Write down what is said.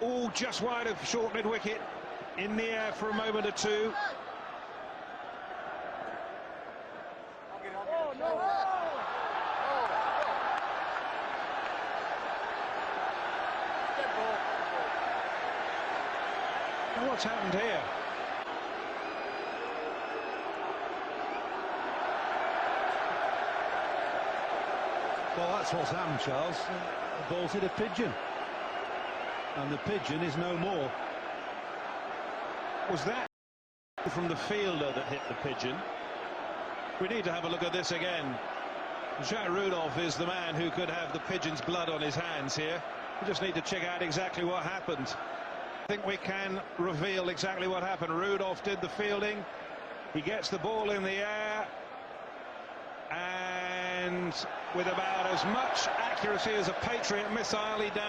all just wide of short mid-wicket, in the air for a moment or two. Now what's happened here? Well, that's what's happened, Charles. The ball's hit a pigeon, and the pigeon is no more. Was that from the fielder that hit the pigeon? We need to have a look at this again. Jacques Rudolph is the man who could have the pigeon's blood on his hands here. We just need to check out exactly what happened. I think we can reveal exactly what happened. Rudolph did the fielding. He gets the ball in the air, and with about as much accuracy as a Patriot missile, he down